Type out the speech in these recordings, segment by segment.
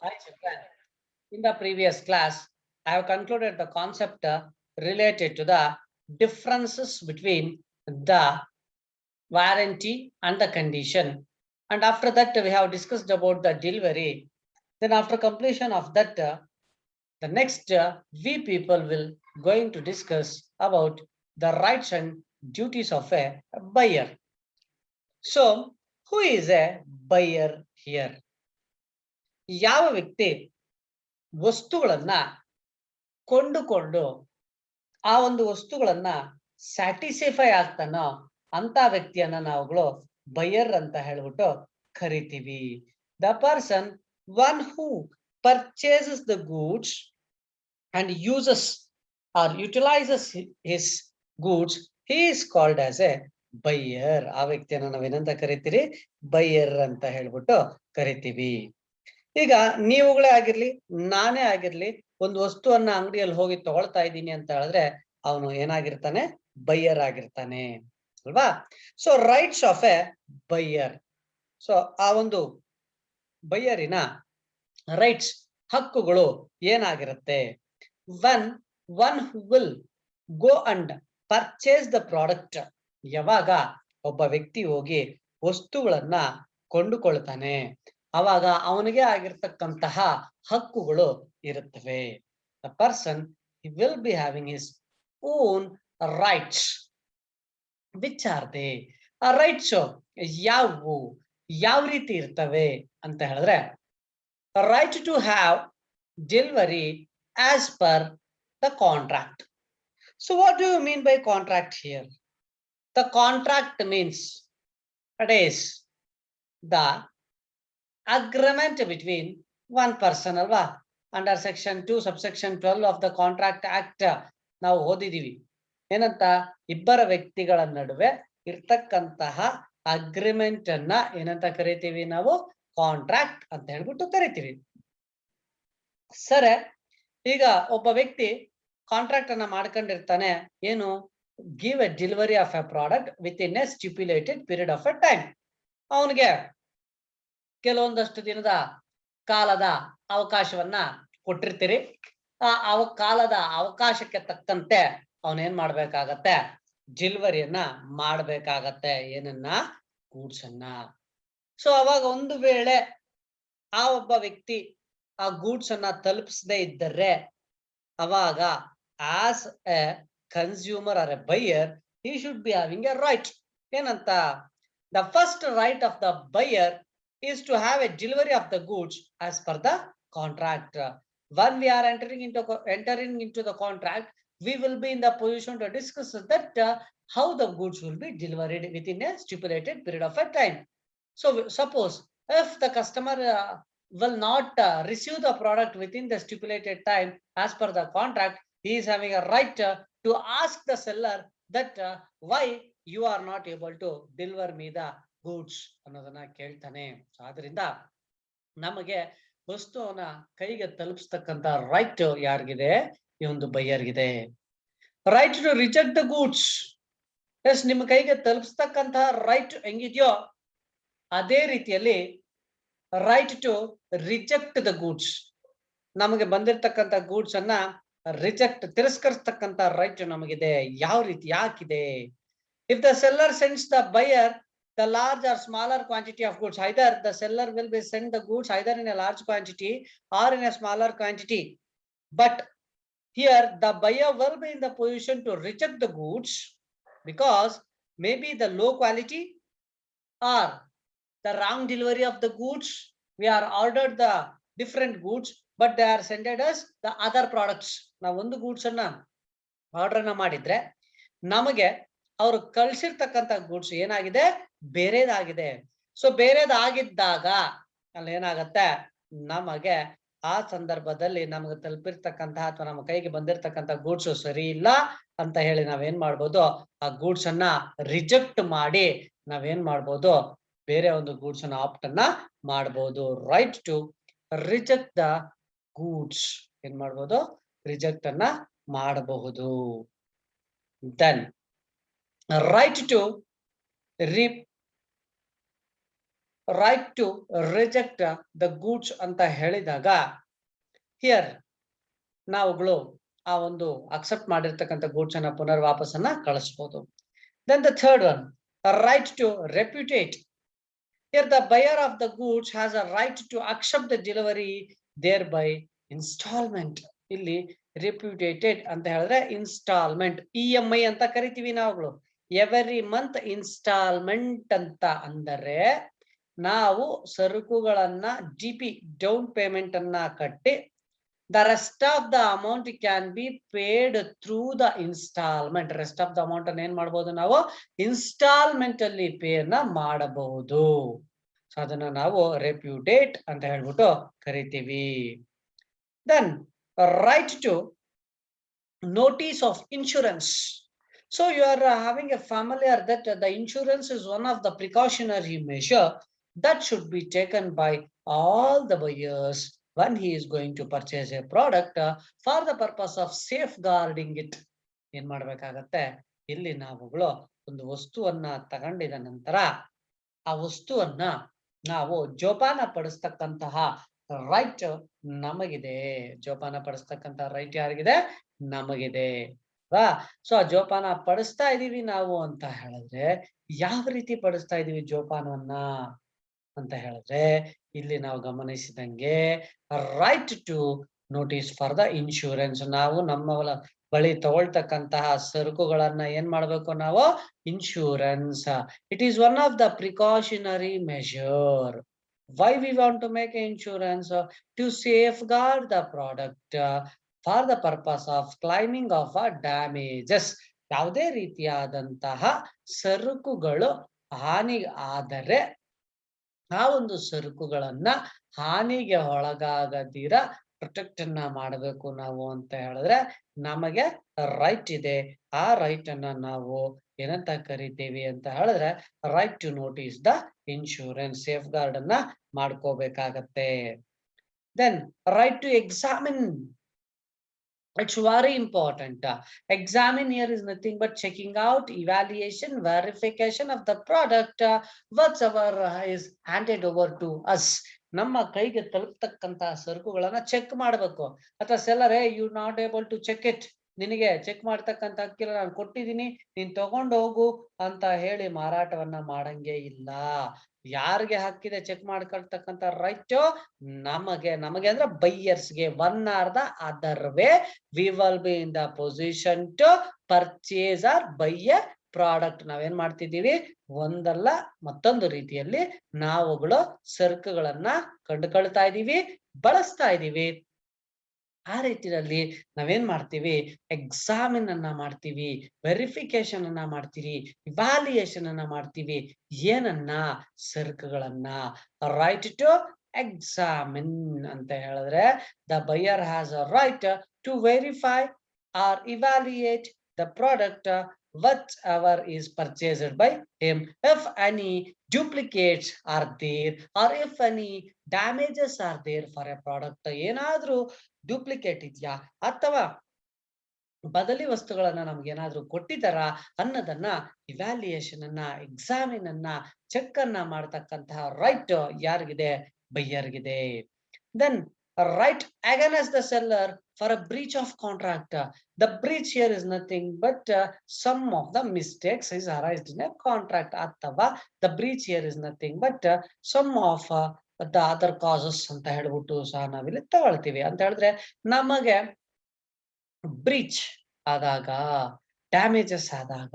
Hi, children. In the previous class, I have concluded the concept related to the differences between the warranty and the condition. And after that, we have discussed about the delivery. Then after completion of that, the next we people will going to discuss about the rights and duties of a buyer. So, who is a buyer here? ಯಾವ ವ್ಯಕ್ತಿ ವಸ್ತುಗಳನ್ನ ಕೊಂಡುಕೊಂಡು ಆ ಒಂದು ವಸ್ತುಗಳನ್ನ satisfy ಆಗ್ತಾನೋ ಅಂತ ವ್ಯಕ್ತಿಯನ್ನ ನಾವುಗಳು buyer ಅಂತ ಹೇಳ್ಬಿಟ್ಟು ಕರಿತೀವಿ. The person one who purchases the goods and uses or utilises his goods he is called as a buyer. ಆ ವ್ಯಕ್ತಿಯನ್ನ ನಾವೇನಂತ ಕರಿತೀರಿ? ಬೈಯರ್ ಅಂತ ಹೇಳ್ಬಿಟ್ಟು ಕರಿತೀವಿ. ಈಗ ನೀವುಗಳೇ ಆಗಿರ್ಲಿ, ನಾನೇ ಆಗಿರ್ಲಿ, ಒಂದು ವಸ್ತುವನ್ನ ಅಂಗಡಿಯಲ್ಲಿ ಹೋಗಿ ತಗೊಳ್ತಾ ಇದ್ದೀನಿ ಅಂತ ಹೇಳಿದ್ರೆ ಅವನು ಏನಾಗಿರ್ತಾನೆ? ಬೈಯರ್ ಆಗಿರ್ತಾನೆ ಅಲ್ವಾ? So rights of A buyer. So ಆ ಒಂದು ಬೈಯರಿನ ರೈಟ್ಸ್, ಹಕ್ಕುಗಳು ಏನಾಗಿರುತ್ತೆ? One who will go and purchase the product. ಯಾವಾಗ ಒಬ್ಬ ವ್ಯಕ್ತಿ ಹೋಗಿ ವಸ್ತುಗಳನ್ನ ಕೊಂಡುಕೊಳ್ತಾನೆ ಅವಾಗ ಅವನಿಗೆ ಆಗಿರ್ತಕ್ಕಂತಹ ಹಕ್ಕುಗಳು ಇರುತ್ತವೆ. The person will be having his own rights. Which are they? ಆ ರೈಟ್ಸ್ ಯಾವುವು, ಯಾವ ರೀತಿ ಇರ್ತವೆ ಅಂತ ಹೇಳಿದ್ರೆ, right to have delivery as per the contract. So what do you mean by contract here? The contract means it is the agreement between one person ಅಲ್ವಾ? Under section 2 subsection 12 of the contract act ನಾವು ಓದಿದೀವಿ. ಏನಂತ? ಇಬ್ಬರ ವ್ಯಕ್ತಿಗಳ ನಡುವೆ ಇರ್ತಕ್ಕಂತಹ agreement ಅನ್ನ ಏನಂತ ಕರಿತೀವಿ? ನಾವು ಕಾಂಟ್ರಾಕ್ಟ್ ಅಂತ ಹೇಳ್ಬಿಟ್ಟು ಕರಿತೀವಿ. ಸರಿ, ಈಗ ಒಬ್ಬ ವ್ಯಕ್ತಿ ಕಾಂಟ್ರಾಕ್ಟ್ ಅನ್ನ ಮಾಡ್ಕೊಂಡಿರ್ತಾನೆ. ಏನು? Give A delivery of A product with in a stipulated period of A time. ಅವನಿಗೆ ಕೆಲವೊಂದಷ್ಟು ದಿನದ ಕಾಲದ ಅವಕಾಶವನ್ನ ಕೊಟ್ಟಿರ್ತೀರಿ. ಆ ಕಾಲದ ಅವಕಾಶಕ್ಕೆ ತಕ್ಕಂತೆ ಅವನೇನ್ ಮಾಡ್ಬೇಕಾಗತ್ತೆ? ಡೆಲಿವರಿಯನ್ನ ಮಾಡ್ಬೇಕಾಗತ್ತೆ. ಏನನ್ನ? ಗೂಡ್ಸ್ ಅನ್ನ. ಸೊ ಅವಾಗ ಒಂದು ವೇಳೆ ಆ ಒಬ್ಬ ವ್ಯಕ್ತಿ ಆ ಗೂಡ್ಸ್ ಅನ್ನ ತಲುಪಿಸದೇ ಇದ್ದರೆ ಅವಾಗ as a consumer or a buyer he should be having a right. ಏನಂತ? the first right of the buyer is to have a delivery of the goods as per the contract. When we are entering into the contract, we will be in the position to discuss that how the goods will be delivered within a stipulated period of a time. So suppose if the customer will not receive the product within the stipulated time as per the contract, he is having a right to ask the seller that why you are not able to deliver me the goods ಅನ್ನೋದನ್ನ ಕೇಳ್ತಾನೆ. ಆದ್ರಿಂದ ನಮಗೆ ವಸ್ತುವನ್ನ ಕೈಗೆ ತಲುಪಿಸ್ತಕ್ಕಂತ right ಯಾರಿಗಿದೆ? ಈ ಒಂದು ಬೈಯರ್ಗಿದೆ. Right to reject the goods. Yes, ನಿಮ್ಮ ಕೈಗೆ ತಲುಪಿಸ್ತಕ್ಕಂತಹ ರೈಟ್ ಹೆಂಗಿದ್ಯೋ ಅದೇ ರೀತಿಯಲ್ಲಿ right to reject the goods. ನಮಗೆ ಬಂದಿರತಕ್ಕಂತ ಗೂಡ್ಸ್ ಅನ್ನ ತಿರಸ್ಕರಿಸ್ತಕ್ಕಂತ ರೈಟ್ ನಮಗಿದೆ. ಯಾವ ರೀತಿ, ಯಾಕಿದೆ? If the seller sends the buyer the large or smaller quantity of goods, either the seller will be send the goods either in a large quantity or in a smaller quantity, but here the buyer will be in the position to reject the goods because maybe the low quality or the wrong delivery of the goods. We are ordered the different goods but they are sent us the other products. ನಾವು ಒಂದು goods ಅನ್ನ order ಅನ್ನ ಮಾಡಿದ್ರೆ ನಮಗೆ ಅವರು ಕಳ್ಸಿರ್ತಕ್ಕಂಥ goods ಏನಾಗಿದೆ? ಬೇರೆದಾಗಿದೆ. So ಬೇರೆದಾಗಿದ್ದಾಗ ಅಲ್ಲಿ ಏನಾಗತ್ತೆ? ನಮಗೆ ಆ ಸಂದರ್ಭದಲ್ಲಿ ನಮಗೆ ತಲುಪಿರ್ತಕ್ಕಂತಹ ಅಥವಾ ನಮ್ಮ ಕೈಗೆ ಬಂದಿರತಕ್ಕಂತ ಗೂಡ್ಸ್ ಸರಿ ಇಲ್ಲ ಅಂತ ಹೇಳಿ ನಾವೇನ್ ಮಾಡ್ಬೋದು? ಆ ಗೂಡ್ಸ್ ಅನ್ನ ರಿಜೆಕ್ಟ್ ಮಾಡಿ ನಾವೇನ್ ಮಾಡ್ಬೋದು? ಬೇರೆ ಒಂದು ಗೂಡ್ಸ್ ಅನ್ನ ಆಪ್ಟ್ ಅನ್ನ ಮಾಡ್ಬೋದು. Right to reject the goods ಏನ್ ಮಾಡ್ಬೋದು? ರಿಜೆಕ್ಟ್ ಅನ್ನ ಮಾಡಬಹುದು. Then right to right to reject the goods ಅಂತ ಹೇಳಿದಾಗ ಹಿಯರ್ ನಾವುಗಳು ಆ ಒಂದು ಅಕ್ಸೆಪ್ಟ್ ಮಾಡಿರ್ತಕ್ಕಂಥ ಗೂಡ್ಸ್ ಅನ್ನ ಪುನರ್ ವಾಪಸ್ಸನ್ನ ಕಳಿಸಬಹುದು. Then the third one, a right to reputate. Here the buyer of the goods has a right to accept the delivery thereby installment. ಇಲ್ಲಿ ರೆಪ್ಯೂಟೇಟೆಡ್ ಅಂತ ಹೇಳಿದ್ರೆ ಇನ್ಸ್ಟಾಲ್ಮೆಂಟ್, EMI ಅಂತ ಕರಿತೀವಿ ನಾವುಗಳು. ಎವರಿ ಮಂತ್ ಇನ್ಸ್ಟಾಲ್ಮೆಂಟ್ ಅಂತ ಅಂದರೆ ನಾವು ಸರಕುಗಳನ್ನ DP ಡೌನ್ ಪೇಮೆಂಟ್ ಅನ್ನ ಕಟ್ಟಿ the rest of the amount can be paid through the installment. Rest of the amount ಅನ್ನು ಏನ್ ಮಾಡಬಹುದು ನಾವು ಇನ್ಸ್ಟಾಲ್ಮೆಂಟ್ ಅಲ್ಲಿ ಪೇ ಅನ್ನ ಮಾಡಬಹುದು. ಸೊ ಅದನ್ನ ನಾವು ರೆಪ್ಯೂಟೇಟ್ ಅಂತ ಹೇಳ್ಬಿಟ್ಟು ಕರಿತೀವಿ. Then right to notice of insurance. So you are having a familiar that the insurance is one of the precautionary measure that should be taken by all the buyers when he is going to purchase a product for the purpose of safeguarding it. ಏನ್ ಮಾಡ್ಬೇಕಾಗತ್ತೆ, ಇಲ್ಲಿ ನಾವುಗಳು ಒಂದು ವಸ್ತುವನ್ನ ತಗೊಂಡಿದ ನಂತರ ಆ ವಸ್ತುವನ್ನ ನಾವು ಜೋಪಾನ ಪಡಿಸ್ತಕ್ಕಂತಹ ರೈಟ್ ನಮಗಿದೆ. ಜೋಪಾನ ಪಡಿಸ್ತಕ್ಕಂತ ರೈಟ್ ಯಾರಿಗಿದೆ? ನಮಗಿದೆ. ಸೊ ಆ ಜೋಪಾನ ಪಡಿಸ್ತಾ ಇದೀವಿ ನಾವು ಅಂತ ಹೇಳಿದ್ರೆ ಯಾವ ರೀತಿ ಪಡಿಸ್ತಾ ಇದೀವಿ ಜೋಪಾನವನ್ನ ಅಂತ ಹೇಳಿದ್ರೆ ಇಲ್ಲಿ ನಾವು ಗಮನಿಸಿದಂಗೆ right to notice for the insurance. ನಾವು ನಮ್ಮ ಬಳಿ ತಗೊಳ್ತಕ್ಕಂತಹ ಸರಕುಗಳನ್ನ ಏನ್ ಮಾಡ್ಬೇಕು ನಾವು? Insurance. It is one of the precautionary measure. Why we want to make insurance? To safeguard the product for the purpose of claiming of damages. ಯಾವುದೇ ರೀತಿಯಾದಂತಹ ಸರಕುಗಳು ಹಾನಿ ಆದರೆ ಆ ಒಂದು ಸರಕುಗಳನ್ನ ಹಾನಿಗೆ ಒಳಗಾಗದಿರ ಪ್ರೊಟೆಕ್ಟ್ ಅನ್ನ ಮಾಡಬೇಕು ನಾವು ಅಂತ ಹೇಳಿದ್ರೆ ನಮಗೆ ರೈಟ್ ಇದೆ. ಆ ರೈಟ್ ಅನ್ನ ನಾವು ಏನಂತ ಕರಿತೀವಿ ಅಂತ ಹೇಳಿದ್ರೆ right to notice the insurance. Safeguard ಅನ್ನ ಮಾಡ್ಕೋಬೇಕಾಗತ್ತೆ. Then right to examine. It's very important. Examine here is nothing but checking out, evaluation, verification of the product whatsoever is handed over to us. ನಮ್ಮ ಕೈಗೆ ತಲುಪತಕ್ಕಂತಹ ಸರಕುಗಳನ್ನ check ಮಾಡಬೇಕು. ಅಥವಾ seller you not able to check it, ನಿನಗೆ check ಮಾಡ್ತಕ್ಕಂತ ಹಕ್ಕಿಲ್ಲ, ನಾನು ಕೊಟ್ಟಿದ್ದೀನಿ, ನೀನ್ ತಗೊಂಡು ಹೋಗು ಅಂತ ಹೇಳಿ ಮಾರಾಟವನ್ನ ಮಾಡಂಗೆ ಇಲ್ಲ. ಯಾರಿಗೆ ಹಕ್ಕಿದೆ ಚೆಕ್ ಮಾಡ್ಕೊಳ್ತಕ್ಕಂತ ರೈಟ್? ನಮಗೆ ಅಂದ್ರೆ ಬೈಯರ್ಸ್ಗೆ. One or the other way we will be in the position to purchase or buy a product. ನಾವೇನ್ ಮಾಡ್ತಿದ್ದೀವಿ? ಒಂದಲ್ಲ ಮತ್ತೊಂದು ರೀತಿಯಲ್ಲಿ ನಾವುಗಳು ಸರಕುಗಳನ್ನ ಕಂಡುಕೊಳ್ತಾ ಇದೀವಿ, ಬಳಸ್ತಾ ಇದೀವಿ. ಆ ರೀತಿಯಲ್ಲಿ ನಾವೇನ್ ಮಾಡ್ತೀವಿ? ಎಕ್ಸಾಮಿನ್ ಅನ್ನ ಮಾಡ್ತೀವಿ, ವೆರಿಫಿಕೇಶನ್ ಅನ್ನ ಮಾಡ್ತೀವಿ, ಇವ್ಯಾಲ್ಯೂಯೇಷನ್ ಅನ್ನ ಮಾಡ್ತೀವಿ. ಏನನ್ನ? ಸರಕುಗಳನ್ನ. ರೈಟ್ ಟು ಎಕ್ಸಾಮಿನ್ ಅಂತ ಹೇಳಿದ್ರೆ the buyer has a right to verify or evaluate the product whatever is purchased by him. If any duplicates are there or if any damages are there for a product, ಏನಾದ್ರೂ duplicate ಇದೆಯಾ ಅಥವಾ ಬದಲಿ ವಸ್ತುಗಳನ್ನ ನಮ್ಗೆ ಏನಾದ್ರೂ ಕೊಟ್ಟಿದಾರ ಅನ್ನೋದನ್ನ evaluation ಅನ್ನ, examine ಅನ್ನ, ಚೆಕ್ ಅನ್ನ ಮಾಡ್ತಕ್ಕಂತಹ ರೈಟ್ ಯಾರಿಗಿದೆ? ಬೈಯರ್ಗಿದೆ. Then right against the seller for a breach of contract. The breach here is nothing but some of the mistakes is arised in a contract. Athava the breach here is nothing but some of the other causes ಅಂತ ಹೇಳ್ಬಿಟ್ಟು ಸಹ ನಾವಿಲ್ಲಿ ತಗೊಳ್ತೀವಿ. ಅಂತ ಹೇಳಿದ್ರೆ ನಮಗೆ breach ಆದಾಗ, damages ಆದಾಗ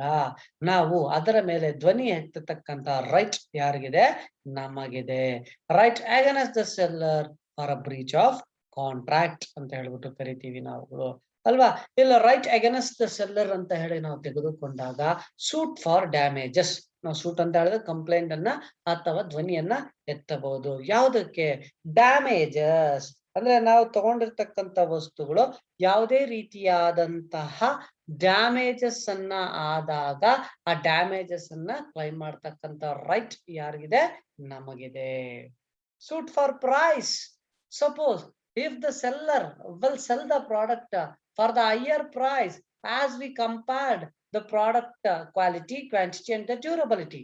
ನಾವು ಅದರ ಮೇಲೆ ಧ್ವನಿ ಎತ್ತತಕ್ಕಂತ ರೈಟ್ ಯಾರಿಗಿದೆ? ನಮಗಿದೆ. Right against the seller for a breach of contract ಅಂತ ಹೇಳ್ಬಿಟ್ಟು ಕರಿತೀವಿ ನಾವುಗಳು ಅಲ್ವಾ? ಇಲ್ಲ ರೈಟ್ ಅಗೇನ್ಸ್ಟ್ ದ ಸೆಲ್ಲರ್ ಅಂತ ಹೇಳಿ ನಾವು ತೆಗೆದುಕೊಂಡಾಗ ಸೂಟ್ ಫಾರ್ ಡ್ಯಾಮೇಜಸ್. ನಾವು ಸೂಟ್ ಅಂತ ಹೇಳಿದ್ರೆ ಕಂಪ್ಲೇಂಟ್ ಅನ್ನ ಅಥವಾ ಧ್ವನಿಯನ್ನ ಎತ್ತಬಹುದು. ಯಾವುದಕ್ಕೆ? ಡ್ಯಾಮೇಜಸ್ ಅಂದ್ರೆ ನಾವು ತಗೊಂಡಿರ್ತಕ್ಕಂಥ ವಸ್ತುಗಳು ಯಾವುದೇ ರೀತಿಯಾದಂತಹ ಡ್ಯಾಮೇಜಸ್ ಅನ್ನ ಆದಾಗ ಆ ಡ್ಯಾಮೇಜಸ್ ಅನ್ನ ಕ್ಲೈಮ್ ಮಾಡ್ತಕ್ಕಂಥ ರೈಟ್ ಯಾರಿಗಿದೆ? ನಮಗಿದೆ. Suit for price. Suppose if the seller will sell the product for the higher price as we compared the product quality, quantity and the durability.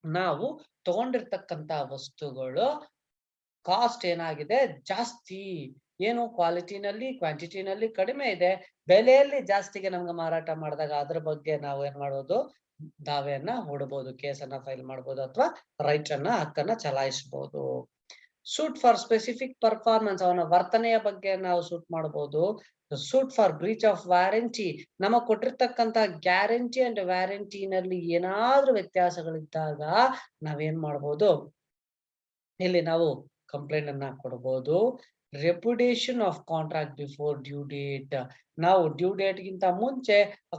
ನಾವು ತಗೊಂಡಿರ್ತಕ್ಕಂತ ವಸ್ತುಗಳು ಕಾಸ್ಟ್ ಏನಾಗಿದೆ ಜಾಸ್ತಿ, ಏನು ಕ್ವಾಲಿಟಿನಲ್ಲಿ ಕ್ವಾಂಟಿಟಿನಲ್ಲಿ ಕಡಿಮೆ ಇದೆ, ಬೆಲೆಯಲ್ಲಿ ಜಾಸ್ತಿಗೆ ನಮ್ಗೆ ಮಾರಾಟ ಮಾಡಿದಾಗ ಅದ್ರ ಬಗ್ಗೆ ನಾವು ಏನ್ ಮಾಡೋದು, ದಾವೆಯನ್ನ ಹೂಡಬಹುದು, ಕೇಸನ್ನ ಫೈಲ್ ಮಾಡಬಹುದು ಅಥವಾ ಹಕ್ಕನ್ನ ಚಲಾಯಿಸಬಹುದು. ಸೂಟ್ ಫಾರ್ ಸ್ಪೆಸಿಫಿಕ್ ಪರ್ಫಾರ್ಮೆನ್ಸ್, ಅವನ ವರ್ತನೆಯ ಬಗ್ಗೆ ನಾವು ಸೂಟ್ ಮಾಡಬಹುದು. Suit for breach of warranty, ನಮಗ್ ಕೊಟ್ಟಿರ್ತಕ್ಕಂತ ಗ್ಯಾರಂಟಿ ಅಂಡ್ ವ್ಯಾರಂಟಿನಲ್ಲಿ ಏನಾದ್ರೂ ವ್ಯತ್ಯಾಸಗಳಿದ್ದಾಗ ನಾವೇನ್ ಮಾಡ್ಬೋದು, ಇಲ್ಲಿ ನಾವು ಕಂಪ್ಲೇಂಟ್ ಅನ್ನ ಕೊಡಬಹುದು. Repudiation of contract before due date, ನಾವು ಡ್ಯೂ ಡೇಟ್ ಗಿಂತ ಮುಂಚೆ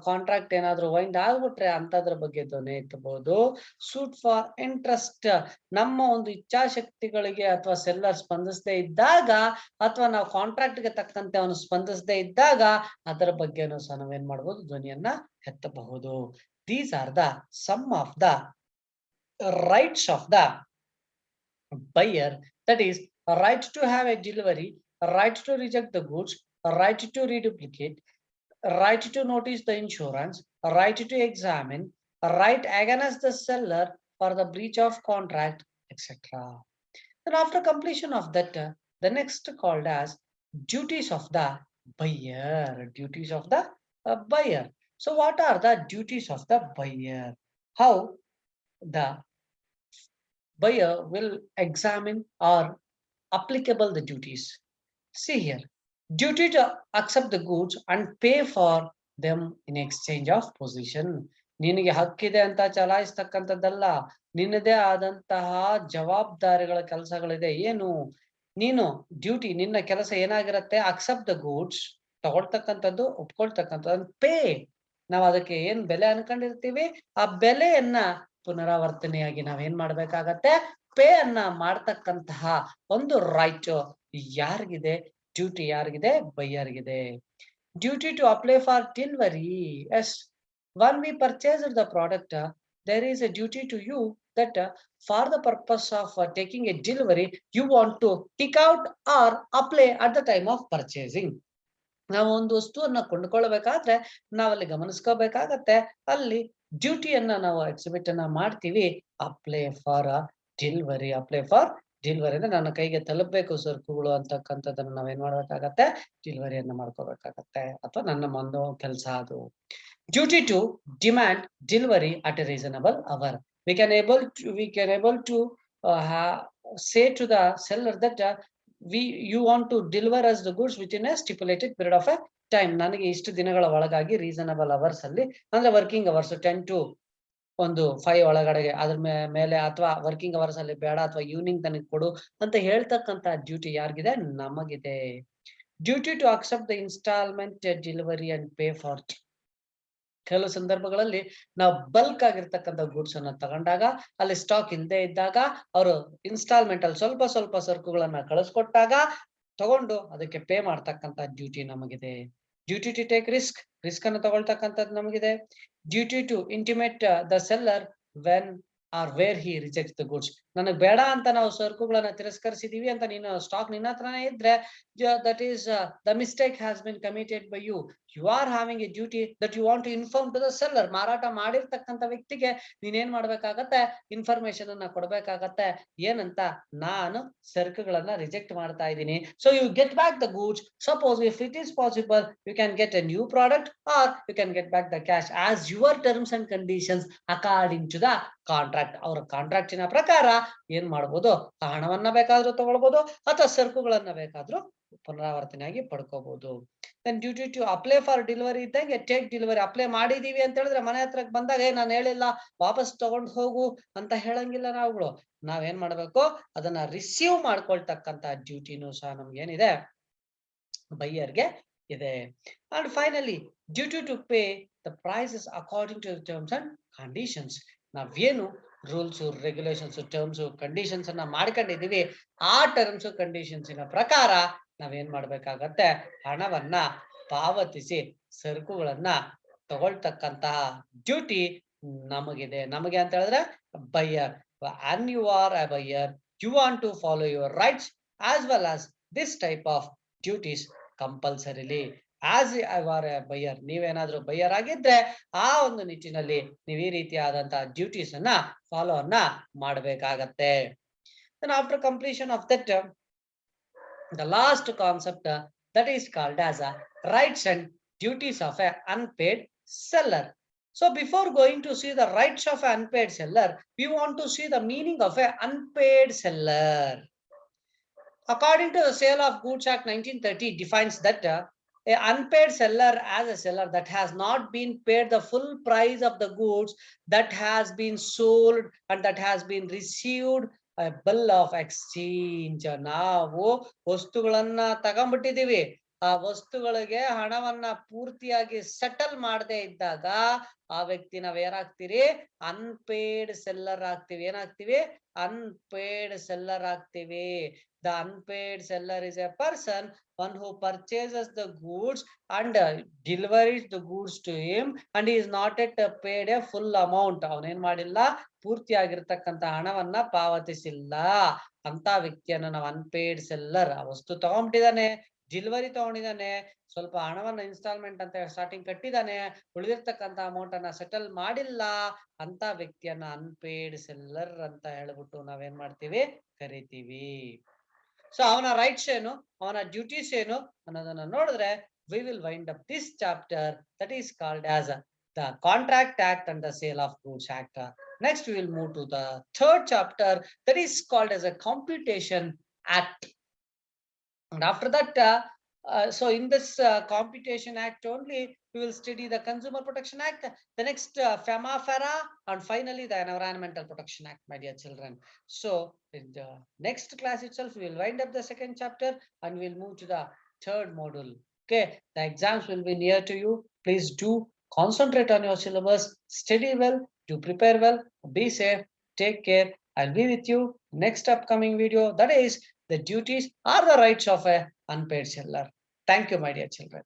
ಕಾಂಟ್ರಾಕ್ಟ್ ಏನಾದ್ರೂ ವೈಂಡ್ ಆಗ್ಬಿಟ್ರೆ ಅಂತದ್ರ ಬಗ್ಗೆ ಧ್ವನಿ ಎತ್ತಬಹುದು. ಸೂಟ್ ಫಾರ್ ಇಂಟ್ರೆಸ್ಟ್, ನಮ್ಮ ಒಂದು ಇಚ್ಛಾಶಕ್ತಿಗಳಿಗೆ ಅಥವಾ ಸೆಲ್ಲರ್ ಸ್ಪಂದಿಸದೇ ಇದ್ದಾಗ ಅಥವಾ ನಾವು ಕಾಂಟ್ರಾಕ್ಟ್ ಗೆ ತಕ್ಕಂತೆ ಅವನು ಸ್ಪಂದಿಸದೇ ಇದ್ದಾಗ ಅದರ ಬಗ್ಗೆನೂ ಸಹ ನಾವೇನ್ ಮಾಡಬಹುದು, ಧ್ವನಿಯನ್ನ ಎತ್ತಬಹುದು. These are the some of the rights of the buyer, that is a right to have a delivery, a right to reject the goods, a right to reduplicate, a right to notice the insurance, a right to examine, a right against the seller for the breach of contract, etc. Then after completion of that, the next called as duties of the buyer. Duties of the buyer. So what are the duties of the buyer? How the buyer will examine or applicable the duties. See here, duty to accept the goods and pay for them in exchange of possession. ನಿನಗೆ ಹಕ್ಕಿದೆ ಅಂತ ಚಲಾಯಿಸ್ತಕ್ಕಂಥದ್ದಲ್ಲ, ನಿನ್ನದೇ ಆದಂತಹ ಜವಾಬ್ದಾರಿಗಳ ಕೆಲಸಗಳಿದೆ. ಏನು ನೀನು duty, ನಿನ್ನ ಕೆಲಸ ಏನಾಗಿರುತ್ತೆ, ಅಕ್ಸೆಪ್ಟ್ ದ ಗೂಡ್ಸ್, ತಗೊಳ್ತಕ್ಕಂಥದ್ದು, ಒಪ್ಕೊಳ್ತಕ್ಕಂಥದ್ದು, ಪೇ, ನಾವು ಅದಕ್ಕೆ ಏನ್ ಬೆಲೆ ಅನ್ಕೊಂಡಿರ್ತೀವಿ ಆ ಬೆಲೆಯನ್ನ ಪುನರಾವರ್ತನೆಯಾಗಿ ನಾವೇನ್ ಮಾಡ್ಬೇಕಾಗತ್ತೆ, ಪೇ ಅನ್ನ ಮಾಡ್ತಕ್ಕಂತಹ ಒಂದು ರೈಟ್ ಯಾರಿಗಿದೆ, ಡ್ಯೂಟಿ ಯಾರಿಗಿದೆ, ಬೈಯರ್ಗಿದೆ. Duty to apply for delivery. Yes, when we purchased the product, there is a duty to you that for the purpose of taking a delivery, you want to pick out or apply at the time of purchasing. ನಾವು ಒಂದು ವಸ್ತುವನ್ನ ಕೊಂಡ್ಕೊಳ್ಬೇಕಾದ್ರೆ ನಾವಲ್ಲಿ ಗಮನಿಸ್ಕೋಬೇಕಾಗತ್ತೆ, ಅಲ್ಲಿ ಡ್ಯೂಟಿಯನ್ನ ನಾವು exhibit ಅನ್ನ ಮಾಡ್ತೀವಿ. Apply for delivery, apply for delivery ಅಂದ್ರೆ ನನ್ನ ಕೈಗೆ ತಲುಪಬೇಕು ಸರಕುಗಳು ಅಂತಕ್ಕಂಥದ್ದನ್ನ ನಾವೇನ್ ಮಾಡ್ಬೇಕಾಗತ್ತೆ, ಡೆಲಿವರಿಯನ್ನ ಮಾಡ್ಕೋಬೇಕಾಗತ್ತೆ, ಅಥವಾ ನನ್ನ ಒಂದು ಕೆಲಸ ಅದು. Duty to demand delivery at a reasonable hour. we can able to say to the seller that you want to deliver us the goods within a stipulated period of a time. ನನಗೆ ಇಷ್ಟು ದಿನಗಳ ಒಳಗಾಗಿ reasonable hours ಅಲ್ಲಿ, ಅಂದ್ರೆ working hours 10 to 5 ಒಳಗಡೆ ಅದ್ರ ಮೇಲೆ, ಅಥವಾ ವರ್ಕಿಂಗ್ ಅವರ್ಸ್ ಅಲ್ಲಿ ಬೇಡ, ಅಥವಾ ಈವ್ನಿಂಗ್ ತನಕ ಕೊಡು ಅಂತ ಹೇಳ್ತಕ್ಕಂತ ಡ್ಯೂಟಿ ಯಾರಿಗಿದೆ, ನಮಗಿದೆ. Duty to accept the instalment delivery and pay for. ಕೆಲವು ಸಂದರ್ಭಗಳಲ್ಲಿ ನಾವು ಬಲ್ಕ್ ಆಗಿರ್ತಕ್ಕಂಥ ಗೂಡ್ಸ್ ಅನ್ನ ತಗೊಂಡಾಗ, ಅಲ್ಲಿ ಸ್ಟಾಕ್ ಇಲ್ಲದೆ ಇದ್ದಾಗ ಅವರು ಇನ್ಸ್ಟಾಲ್ಮೆಂಟ್ ಅಲ್ಲಿ ಸ್ವಲ್ಪ ಸ್ವಲ್ಪ ಸರಕುಗಳನ್ನ ಕಳಿಸ್ಕೊಟ್ಟಾಗ ತಗೊಂಡು ಅದಕ್ಕೆ ಪೇ ಮಾಡ್ತಕ್ಕಂಥ ಡ್ಯೂಟಿ ನಮಗಿದೆ. ಡ್ಯೂಟಿ ಟು ಟೇಕ್ ರಿಸ್ಕ್ ಅನ್ನು ತಗೊಳ್ತಕ್ಕಂಥದ್ದು ನಮಗಿದೆ. Duty to intimate the seller when or where he rejects the goods. ನನಗೆ ಬೇಡ ಅಂತ ನಾವು ಸರಕುಗಳನ್ನ ತಿರಸ್ಕರಿಸಿದೀವಿ ಅಂತ ನೀನು ಸ್ಟಾಕ್ ನಿನ್ನ ಹತ್ರನೇ ಇದ್ರೆ, that is the mistake has been committed by you. You are having a duty that you want to inform to the seller. ಮಾರಾಟ ಮಾಡಿರ್ತಕ್ಕಂಥ ವ್ಯಕ್ತಿಗೆ ನೀನೇನ್ ಮಾಡ್ಬೇಕಾಗತ್ತೆ, ಇನ್ಫಾರ್ಮೇಶನ್ ಅನ್ನ ಕೊಡ್ಬೇಕಾಗತ್ತೆ. ಏನಂತ, ನಾನು ಸರಕುಗಳನ್ನ ರಿಜೆಕ್ಟ್ ಮಾಡ್ತಾ ಇದ್ದೀನಿ. So you get back the goods. Suppose if it is possible, you can get a new product or you can get back the cash as your terms and conditions according to the contract. ಅವರ ಕಾಂಟ್ರಾಕ್ಟಿನ ಪ್ರಕಾರ ಏನ್ ಮಾಡ್ಬೋದು, ಹಣವನ್ನ ಬೇಕಾದ್ರೂ ತಗೊಳ್ಬಹುದು ಅಥವಾ ಸರಕುಗಳನ್ನ ಬೇಕಾದ್ರೂ ಪುನರಾವರ್ತನೆಯಾಗಿ ಪಡ್ಕೋಬಹುದು. Then duty to apply for delivery ಇದ್ದಂಗೆ ಟೇಕ್ ಡೆಲಿವರಿ. ಅಪ್ಲೈ ಮಾಡಿದೀವಿ ಅಂತ ಹೇಳಿದ್ರೆ ಮನೆ ಹತ್ರಕ್ಕೆ ಬಂದಾಗ ನಾನು ಹೇಳಿಲ್ಲ ವಾಪಸ್ ತಗೊಂಡು ಹೋಗು ಅಂತ ಹೇಳಂಗಿಲ್ಲ ನಾವುಗಳು. ನಾವೇನ್ ಮಾಡ್ಬೇಕು, ಅದನ್ನ ರಿಸೀವ್ ಮಾಡ್ಕೊಳ್ತಕ್ಕಂತ ಡ್ಯೂಟಿನೂ ಸಹ ನಮ್ಗೆ ಏನಿದೆ, ಬೈಯರ್ಗೆ ಇದೆ. And finally duty to pay the prices according to terms and conditions. ನಾವೇನು ರೂಲ್ಸ್ ರೆಗ್ಯುಲೇಷನ್ಸ್ ಟರ್ಮ್ಸ್ ಕಂಡೀಷನ್ಸ್ ಅನ್ನ ಮಾಡ್ಕೊಂಡಿದೀವಿ, ಆ ಟರ್ಮ್ಸ್ ಕಂಡೀಷನ್ಸಿನ ಪ್ರಕಾರ ನಾವೇನ್ ಮಾಡ್ಬೇಕಾಗತ್ತೆ, ಹಣವನ್ನ ಪಾವತಿಸಿ ಸರಕುಗಳನ್ನ ತಗೊಳ್ತಕ್ಕಂತಹ ಡ್ಯೂಟಿ ನಮಗಿದೆ. ನಮಗೆ ಅಂತ ಹೇಳಿದ್ರೆ buyer. and you are a buyer, you want to follow your rights as well as this type of duties compulsorily. As or a buyer, ನೀವೇನಾದ್ರೂ ಬೈಯರ್ ಆಗಿದ್ರೆ ಆ ಒಂದು ನಿಟ್ಟಿನಲ್ಲಿ ನೀವು ಈ ರೀತಿಯಾದಂತಹ ಡ್ಯೂಟೀಸ್ ಅನ್ನ ಫಾಲೋ ಅನ್ನ ಮಾಡಬೇಕಾಗತ್ತೆ. After completion of that, the last concept that is called as rights and duties of an unpaid seller. So before going to see the rights of an unpaid seller, we want to see the meaning of an unpaid seller. According to the Sale of Goods Act 1930 defines that a unpaid seller as a seller that has not been paid the full price of the goods that has been sold and that has been received a bill of exchange. ನಾವು ವಸ್ತುಗಳನ್ನ ತಗೊಂಡ್ಬಿಟ್ಟಿದೀವಿ, ಆ ವಸ್ತುಗಳಿಗೆ ಹಣವನ್ನ ಪೂರ್ತಿಯಾಗಿ settle ಮಾಡದೇ ಇದ್ದಾಗ ಆ ವ್ಯಕ್ತಿ ನಾವ್ ಏನಾಗ್ತೀರಿ, ಅನ್ಪೇಡ್ ಸೆಲ್ಲರ್ ಆಗ್ತೀವಿ. ಏನಾಗ್ತೀವಿ? ಅನ್ಪೇಡ್ ಸೆಲ್ಲರ್ ಆಗ್ತೀವಿ. The unpaid seller is a person, one who purchases the goods and delivers the goods to him and he is not yet paid a full amount. ಅವನೇನ್ ಮಾಡಿಲ್ಲ, ಪೂರ್ತಿಯಾಗಿರ್ತಕ್ಕಂತ ಹಣವನ್ನ ಪಾವತಿಸಿಲ್ಲ ಅಂತ ವ್ಯಕ್ತಿಯನ್ನ ನಾವು ಅನ್ಪೇಡ್ ಸೆಲ್ಲರ್. ಆ ವಸ್ತು ತಗೊಂಡ್ಬಿಟ್ಟಿದ್ದಾನೆ, ಡೆಲಿವರಿ ತಗೊಂಡಿದ್ದಾನೆ, ಸ್ವಲ್ಪ ಹಣವನ್ನ ಇನ್ಸ್ಟಾಲ್ಮೆಂಟ್ ಅಂತ ಸ್ಟಾರ್ಟಿಂಗ್ ಕಟ್ಟಿದ್ದಾನೆ, ಉಳಿದಿರ್ತಕ್ಕಂತ ಅಮೌಂಟ್ ಅನ್ನ ಸೆಟಲ್ ಮಾಡಿಲ್ಲ ಅಂತ ವ್ಯಕ್ತಿಯನ್ನ ಅನ್ಪೇಡ್ ಸೆಲ್ಲರ್ ಅಂತ ಹೇಳ್ಬಿಟ್ಟು ನಾವೇನ್ ಮಾಡ್ತೀವಿ, ಕರಿತೀವಿ. ಸೊ ಅವನ ರೈಟ್ಸ್ ಏನು, ಅವನ ಡ್ಯೂಟೀಸ್ ಏನು ಅನ್ನೋದನ್ನ ನೋಡಿದ್ರೆ we will wind up this chapter that is called as the Contract Act and the Sale of Goods Act. Next we will move to the third chapter that is called as a Computation Act. And after that, so in this Computation Act only, we will study the Consumer Protection Act, the next FEMA-FERA, and finally the Environmental Protection Act, my dear children. So in the next class itself, we will wind up the second chapter and we will move to the third module. Okay, the exams will be near to you. Please do concentrate on your syllabus, study well, do prepare well, be safe, take care. I'll be with you next upcoming video, that is the duties or the rights of a unpaid seller. Thank you, my dear children.